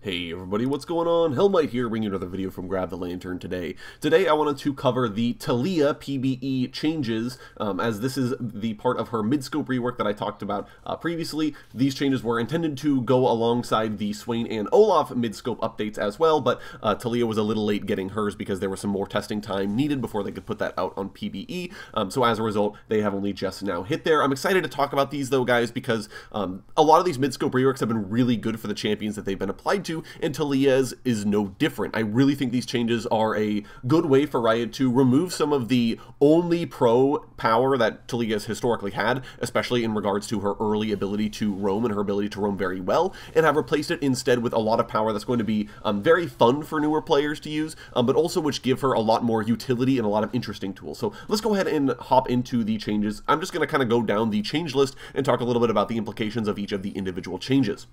Hey everybody, what's going on? Hellmite here, bringing you another video from Grab the Lantern today. Today I wanted to cover the Taliyah Pbe Changes, as this is the part of her mid-scope rework that I talked about previously. These changes were intended to go alongside the Swain and Olaf mid-scope updates as well, but Taliyah was a little late getting hers because there was some more testing time needed before they could put that out on PBE, so as a result, they have only just now hit there. I'm excited to talk about these though, guys, because a lot of these mid-scope reworks have been really good for the champions that they've been applied to, and Taliyah's is no different. I really think these changes are a good way for Riot to remove some of the only pro power that Taliyah has historically had, especially in regards to her early ability to roam and her ability to roam very well, and have replaced it instead with a lot of power that's going to be very fun for newer players to use, but also which give her a lot more utility and a lot of interesting tools. So let's go ahead and hop into the changes. I'm just going to kind of go down the change list and talk a little bit about the implications of each of the individual changes.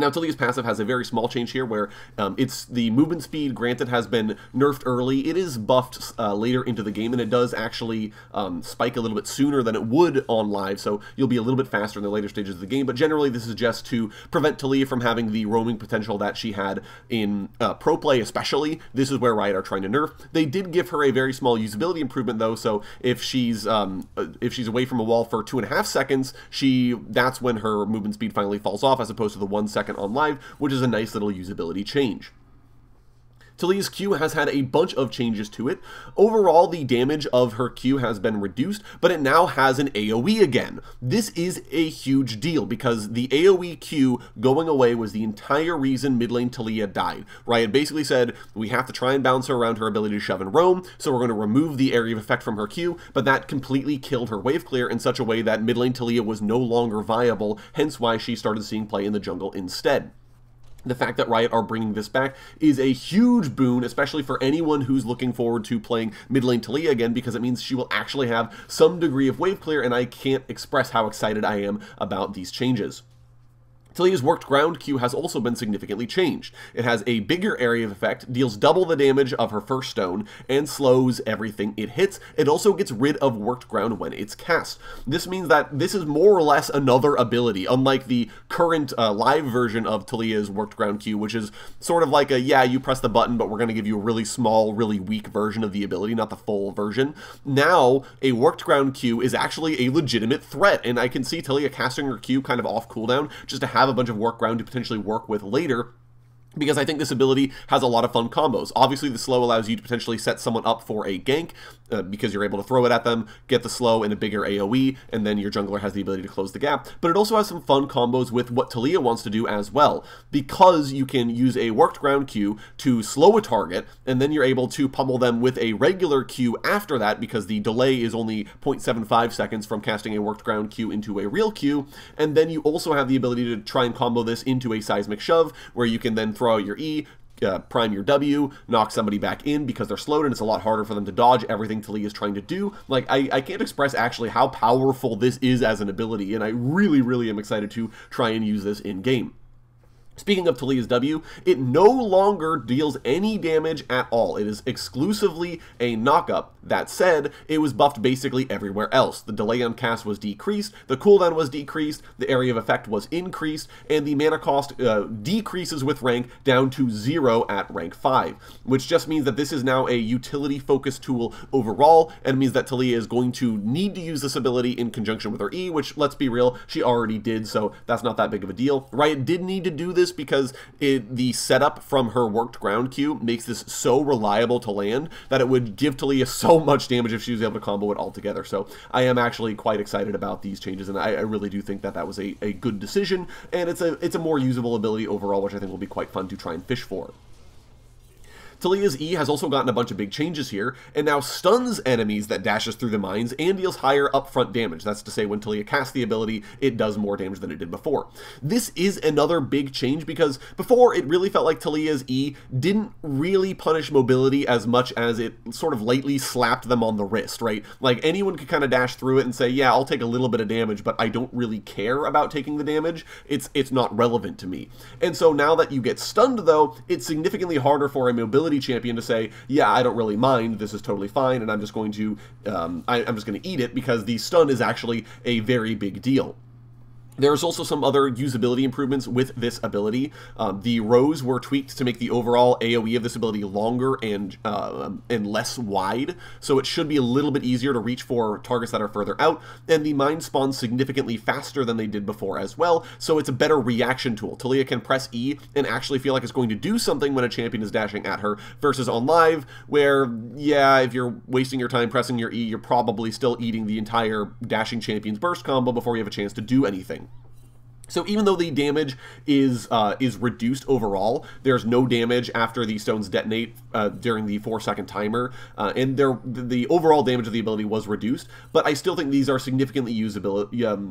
Now, Taliyah's passive has a very small change here where it's the movement speed, granted, has been nerfed early. It is buffed later into the game, and it does actually spike a little bit sooner than it would on live, so you'll be a little bit faster in the later stages of the game, but generally this is just to prevent Taliyah from having the roaming potential that she had in pro play especially. This is where Riot are trying to nerf. They did give her a very small usability improvement though, so if she's away from a wall for 2.5 seconds, that's when her movement speed finally falls off, as opposed to the 1 second on live, which is a nice little usability change. Taliyah's Q has had a bunch of changes to it. Overall, the damage of her Q has been reduced, but it now has an AoE again. This is a huge deal because the AoE Q going away was the entire reason mid lane Taliyah died. Riot basically said, we have to try and bounce her around her ability to shove and roam, so we're going to remove the area of effect from her Q, but that completely killed her wave clear in such a way that mid lane Taliyah was no longer viable, hence why she started seeing play in the jungle instead. The fact that Riot are bringing this back is a huge boon, especially for anyone who's looking forward to playing mid lane Taliyah again, because it means she will actually have some degree of wave clear, and I can't express how excited I am about these changes. Taliyah's worked ground Q has also been significantly changed. It has a bigger area of effect, deals double the damage of her first stone, and slows everything it hits. It also gets rid of worked ground when it's cast. This means that this is more or less another ability, unlike the current live version of Taliyah's worked ground Q, which is sort of like a, yeah, you press the button, but we're going to give you a really small, really weak version of the ability, not the full version. Now, a worked ground Q is actually a legitimate threat, and I can see Taliyah casting her Q kind of off cooldown just to have a bunch of work ground to potentially work with later, because I think this ability has a lot of fun combos. Obviously, the slow allows you to potentially set someone up for a gank, because you're able to throw it at them, get the slow and a bigger AoE, and then your jungler has the ability to close the gap. But it also has some fun combos with what Taliyah wants to do as well, because you can use a worked ground Q to slow a target, and then you're able to pummel them with a regular Q after that, because the delay is only 0.75 seconds from casting a worked ground Q into a real Q, and then you also have the ability to try and combo this into a seismic shove, where you can then throw out your E, prime your W, knock somebody back in because they're slowed, and it's a lot harder for them to dodge everything Taliyah is trying to do. Like, I can't express actually how powerful this is as an ability, and I really, really am excited to try and use this in-game. Speaking of Taliyah's W, it no longer deals any damage at all. It is exclusively a knock-up. That said, it was buffed basically everywhere else. The delay on cast was decreased, the cooldown was decreased, the area of effect was increased, and the mana cost decreases with rank down to 0 at rank 5, which just means that this is now a utility-focused tool overall, and means that Taliyah is going to need to use this ability in conjunction with her E, which, let's be real, she already did, so that's not that big of a deal. Riot did need to do this because the setup from her worked ground Q makes this so reliable to land that it would give Taliyah so much damage if she was able to combo it all together. So I am actually quite excited about these changes, and I really do think that that was a good decision, and it's a more usable ability overall, which I think will be quite fun to try and fish for. Taliyah's E has also gotten a bunch of big changes here, and now stuns enemies that dashes through the mines and deals higher upfront damage. That's to say, when Taliyah casts the ability, it does more damage than it did before. This is another big change because before it really felt like Taliyah's E didn't really punish mobility as much as it sort of lightly slapped them on the wrist, right? Like, anyone could kind of dash through it and say, yeah, I'll take a little bit of damage, but I don't really care about taking the damage. It's not relevant to me. And so now that you get stunned, though, it's significantly harder for a mobility champion to say, yeah, I don't really mind, this is totally fine, and I'm just going to eat it, because the stun is actually a very big deal. There's also some other usability improvements with this ability. The rows were tweaked to make the overall AoE of this ability longer and less wide, so it should be a little bit easier to reach for targets that are further out, and the mines spawn significantly faster than they did before as well, so it's a better reaction tool. Taliyah can press E and actually feel like it's going to do something when a champion is dashing at her, versus on live, where, yeah, if you're wasting your time pressing your E, you're probably still eating the entire dashing champion's burst combo before you have a chance to do anything. So even though the damage is reduced overall, there's no damage after the stones detonate during the 4-second timer, and the overall damage of the ability was reduced. But I still think these are significantly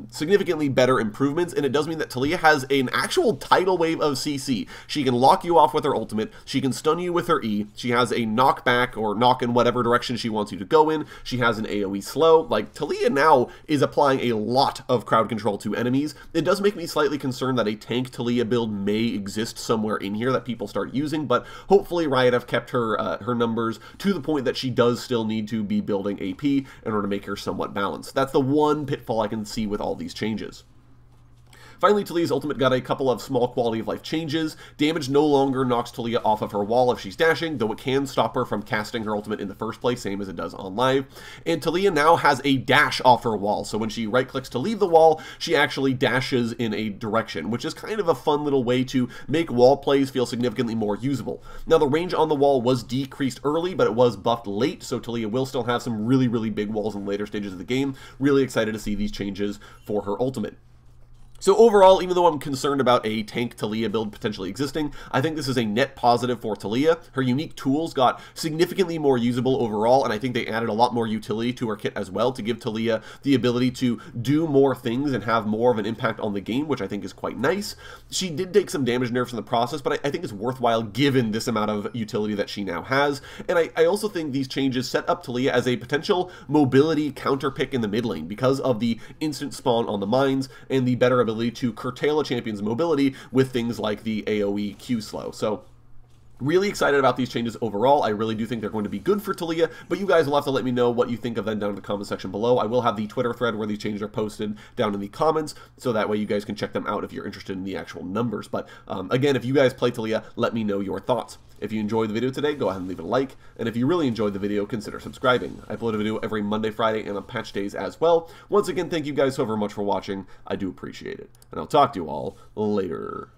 significantly better improvements, and it does mean that Taliyah has an actual tidal wave of CC. She can lock you off with her ultimate. She can stun you with her E. She has a knockback or knock in whatever direction she wants you to go in. She has an AoE slow. Like, Taliyah now is applying a lot of crowd control to enemies. It does make me slightly concerned that a tank Taliyah build may exist somewhere in here that people start using, but hopefully Riot have kept her her numbers to the point that she does still need to be building AP in order to make her somewhat balanced. That's the one pitfall I can see with all these changes. Finally, Taliyah's ultimate got a couple of small quality of life changes. Damage no longer knocks Taliyah off of her wall if she's dashing, though it can stop her from casting her ultimate in the first place, same as it does on live. And Taliyah now has a dash off her wall, so when she right-clicks to leave the wall, she actually dashes in a direction, which is kind of a fun little way to make wall plays feel significantly more usable. Now, the range on the wall was decreased early, but it was buffed late, so Taliyah will still have some really, really big walls in later stages of the game. Really excited to see these changes for her ultimate. So overall, even though I'm concerned about a tank Taliyah build potentially existing, I think this is a net positive for Taliyah. Her unique tools got significantly more usable overall, and I think they added a lot more utility to her kit as well to give Taliyah the ability to do more things and have more of an impact on the game, which I think is quite nice. She did take some damage nerfs in the process, but I think it's worthwhile given this amount of utility that she now has. And I also think these changes set up Taliyah as a potential mobility counter pick in the mid lane because of the instant spawn on the mines and the better ability to curtail a champion's mobility with things like the AoE Q slow. So really excited about these changes overall. I really do think they're going to be good for Taliyah, but you guys will have to let me know what you think of them down in the comment section below. I will have the Twitter thread where these changes are posted down in the comments, so that way you guys can check them out if you're interested in the actual numbers. But again, if you guys play Taliyah, let me know your thoughts. If you enjoyed the video today, go ahead and leave it a like, and if you really enjoyed the video, consider subscribing. I upload a video every Monday, Friday, and on patch days as well. Once again, thank you guys so very much for watching. I do appreciate it, and I'll talk to you all later.